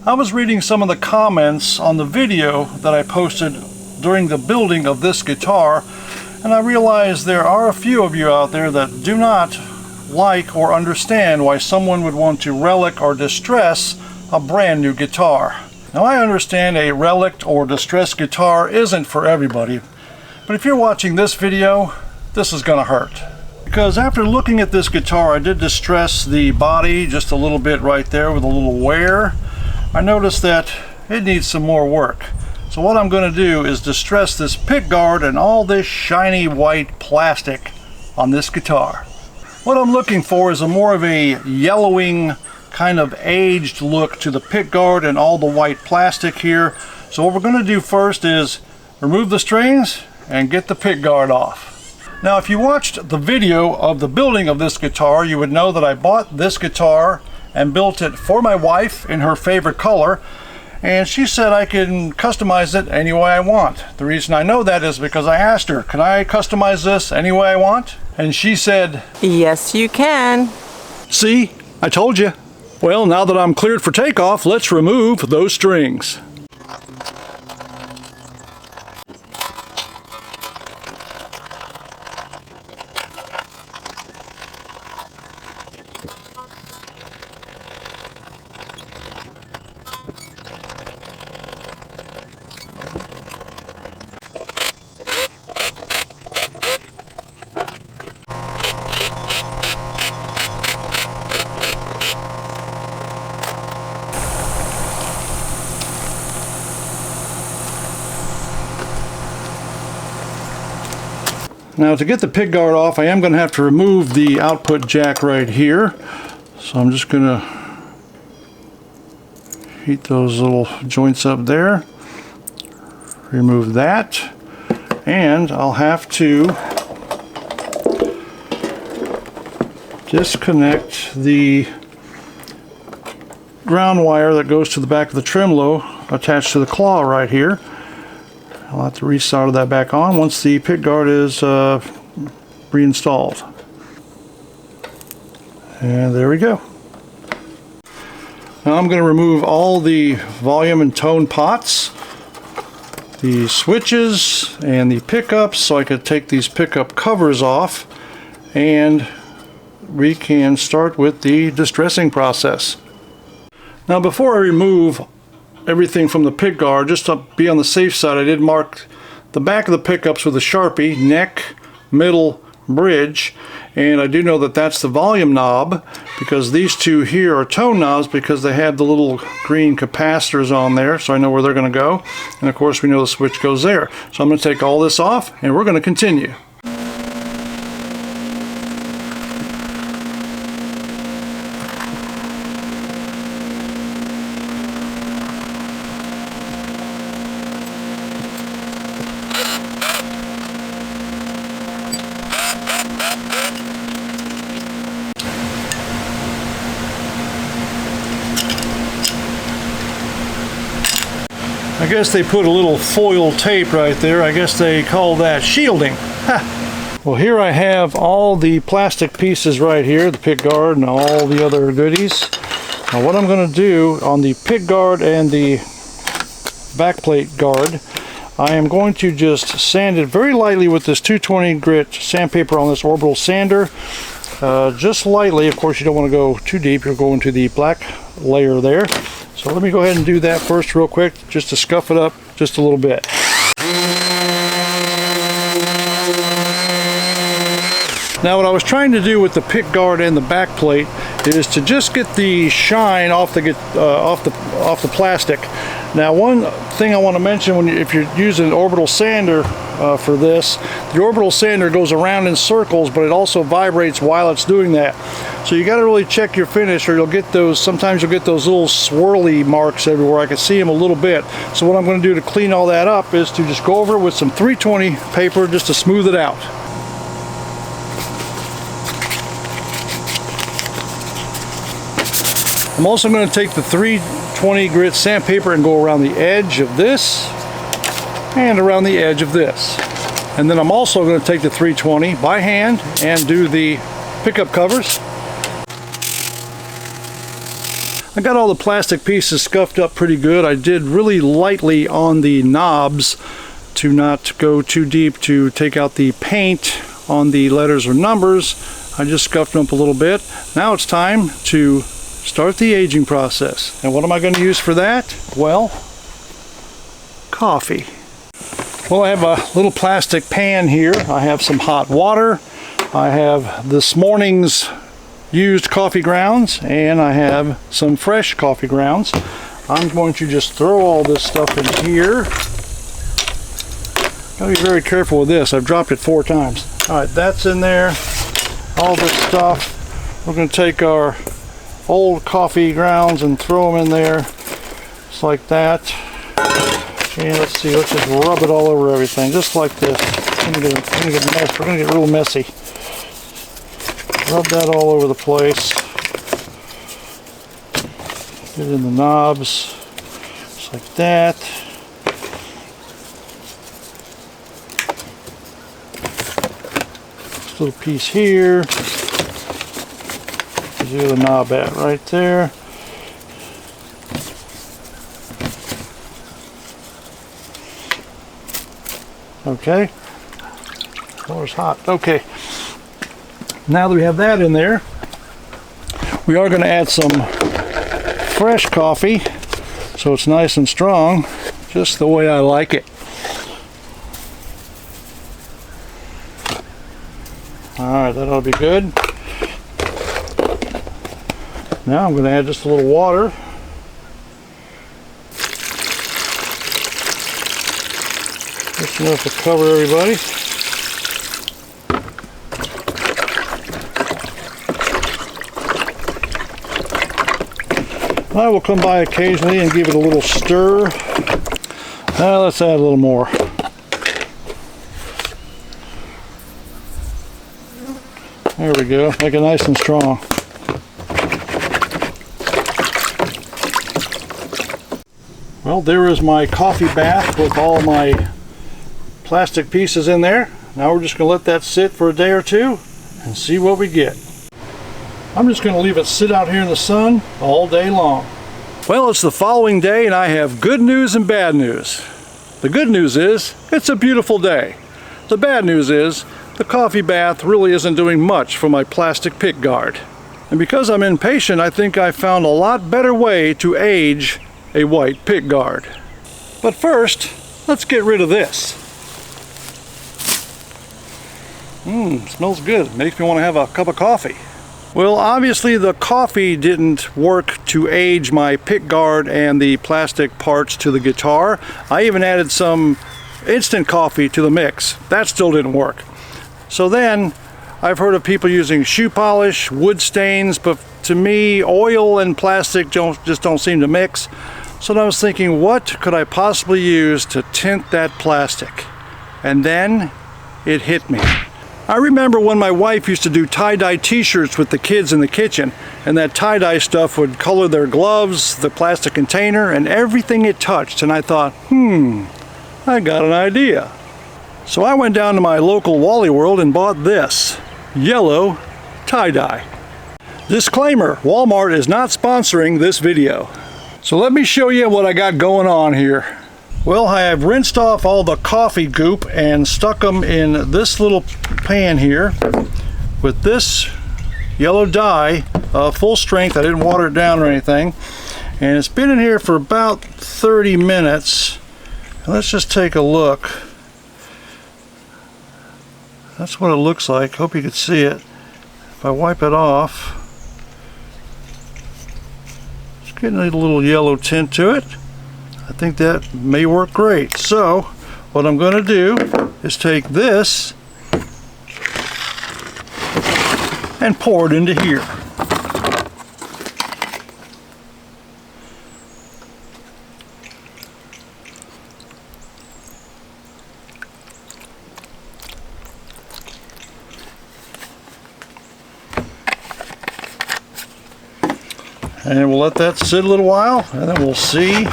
I was reading some of the comments on the video that I posted during the building of this guitar, and I realized there are a few of you out there that do not like or understand why someone would want to relic or distress a brand new guitar. Now, I understand a relic or distressed guitar isn't for everybody, but if you're watching this video, this is gonna hurt. Because after looking at this guitar, I did distress the body just a little bit right there with a little wear. I noticed that it needs some more work. So what I'm going to do is distress this pick guard and all this shiny white plastic on this guitar. What I'm looking for is more of a yellowing, kind of aged look to the pick guard and all the white plastic here. So what we're going to do first is remove the strings and get the pick guard off. Now, if you watched the video of the building of this guitar, you would know that I bought this guitar and built it for my wife in her favorite color. And she said I can customize it any way I want. The reason I know that is because I asked her, can I customize this any way I want? And she said, yes, you can. See, I told you. Well, now that I'm cleared for takeoff, let's remove those strings. Now, to get the pick guard off, I am going to have to remove the output jack right here. So I'm just going to heat those little joints up there. Remove that. And I'll have to disconnect the ground wire that goes to the back of the tremolo attached to the claw right here. I'll have to resolder that back on once the pick guard is reinstalled. And there we go. Now I'm going to remove all the volume and tone pots, the switches, and the pickups so I could take these pickup covers off, and we can start with the distressing process. Now, before I remove everything from the pick guard, just to be on the safe side, I did mark the back of the pickups with a Sharpie, neck, middle, bridge, and I do know that that's the volume knob, because these two here are tone knobs because they have the little green capacitors on there, so I know where they're going to go, and of course we know the switch goes there. So I'm going to take all this off and we're going to continue. I guess they put a little foil tape right there. I guess they call that shielding. Ha. Well, here I have all the plastic pieces right here, the pick guard and all the other goodies. Now what I'm going to do on the pick guard and the backplate guard, I am going to just sand it very lightly with this 220 grit sandpaper on this orbital sander. Just lightly. Of course, you don't want to go too deep. You're going to the black layer there. So let me go ahead and do that first real quick, just to scuff it up just a little bit. Now, what I was trying to do with the pick guard and the back plate is to just get the shine off the plastic. Now, one thing I want to mention, if you're using an orbital sander for this, the orbital sander goes around in circles, but it also vibrates while it's doing that. So you got to really check your finish, or you'll get those. Sometimes you'll get those little swirly marks everywhere. I can see them a little bit. So what I'm going to do to clean all that up is to just go over it with some 320 paper just to smooth it out. I'm also going to take the 320 grit sandpaper and go around the edge of this and around the edge of this. And then I'm also going to take the 320 by hand and do the pickup covers. I got all the plastic pieces scuffed up pretty good. I did really lightly on the knobs to not go too deep to take out the paint on the letters or numbers. I just scuffed them up a little bit. Now it's time to start the aging process. And what am I going to use for that? Well, coffee. Well, I have a little plastic pan here. I have some hot water. I have this morning's used coffee grounds, and I have some fresh coffee grounds. I'm going to just throw all this stuff in here. Gotta be very careful with this. I've dropped it 4 times. All right, that's in there. All this stuff. We're going to take our old coffee grounds and throw them in there, just like that. And let's see, let's just rub it all over everything, just like this. We're gonna get real messy. Rub that all over the place. Get in the knobs, just like that. This little piece here. There's the knob at right there. Okay. Floor's hot. Okay. Now that we have that in there, we are going to add some fresh coffee so it's nice and strong, just the way I like it. Alright, that ought to be good. Now I'm going to add just a little water. Just enough to cover everybody. I will come by occasionally and give it a little stir. Now let's add a little more. There we go. Make it nice and strong. Well, there is my coffee bath with all my plastic pieces in there. Now we're just going to let that sit for a day or two and see what we get. I'm just going to leave it sit out here in the sun all day long. Well, it's the following day and I have good news and bad news. The good news is it's a beautiful day. The bad news is the coffee bath really isn't doing much for my plastic pick guard. And because I'm impatient, I think I found a lot better way to age a white pick guard. But first, let's get rid of this. Smells good. Makes me want to have a cup of coffee. Well, obviously the coffee didn't work to age my pick guard and the plastic parts to the guitar. I even added some instant coffee to the mix. That still didn't work. So then, I've heard of people using shoe polish, wood stains, but to me, oil and plastic just don't seem to mix. So then I was thinking, what could I possibly use to tint that plastic? And then, it hit me. I remember when my wife used to do tie-dye t-shirts with the kids in the kitchen, and that tie-dye stuff would color their gloves, the plastic container, and everything it touched, and I thought, I got an idea. So I went down to my local Wally World and bought this yellow tie-dye. Disclaimer, Walmart is not sponsoring this video. So let me show you what I got going on here. Well, I have rinsed off all the coffee goop and stuck them in this little pan here with this yellow dye, full strength. I didn't water it down or anything. And it's been in here for about 30 minutes. And let's just take a look. That's what it looks like. Hope you can see it. If I wipe it off, it's getting a little yellow tint to it. I think that may work great. So what I'm going to do is take this and pour it into here. And we'll let that sit a little while and then we'll see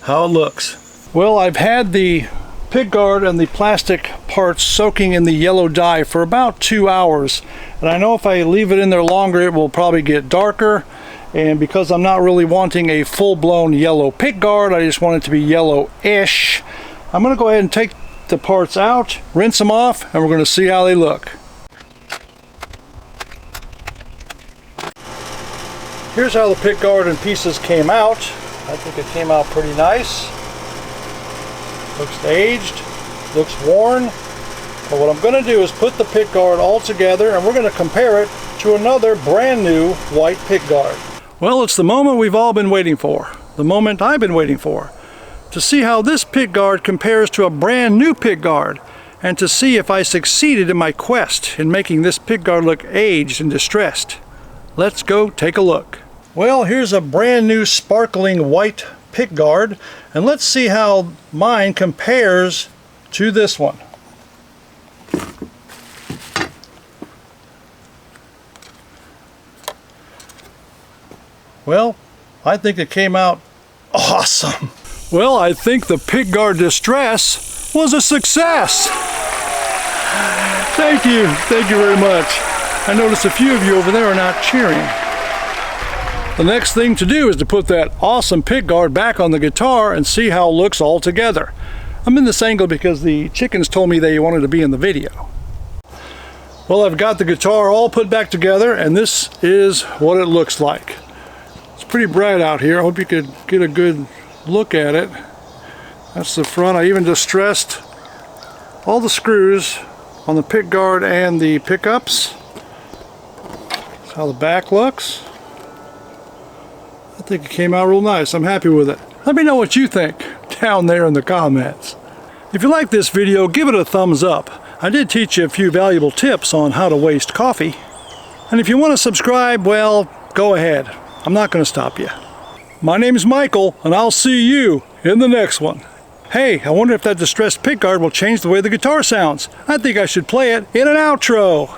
how it looks. Well, I've had the pick guard and the plastic parts soaking in the yellow dye for about 2 hours, and I know if I leave it in there longer it will probably get darker And because I'm not really wanting a full-blown yellow pickguard, I just want it to be yellow-ish, I'm going to go ahead and take the parts out, rinse them off, and we're going to see how they look. Here's how the pickguard and pieces came out. I think it came out pretty nice. Looks aged, looks worn. But what I'm going to do is put the pickguard all together and we're going to compare it to another brand new white pickguard. Well, it's the moment we've all been waiting for. The moment I've been waiting for. To see how this pickguard compares to a brand new pickguard. And to see if I succeeded in my quest in making this pickguard look aged and distressed. Let's go take a look. Well, here's a brand new sparkling white pickguard, and let's see how mine compares to this one. Well, I think it came out awesome. Well, I think the pickguard distress was a success. Thank you very much. I noticed a few of you over there are not cheering. The next thing to do is to put that awesome pickguard back on the guitar and see how it looks all together. I'm in this angle because the chickens told me they wanted to be in the video. Well, I've got the guitar all put back together and this is what it looks like. It's pretty bright out here. I hope you could get a good look at it. That's the front. I even distressed all the screws on the pickguard and the pickups. That's how the back looks. I think it came out real nice. I'm happy with it. Let me know what you think down there in the comments. If you like this video, give it a thumbs up. I did teach you a few valuable tips on how to waste coffee. And if you want to subscribe, well, go ahead. I'm not going to stop you. My name's Michael, and I'll see you in the next one. Hey, I wonder if that distressed pickguard will change the way the guitar sounds. I think I should play it in an outro.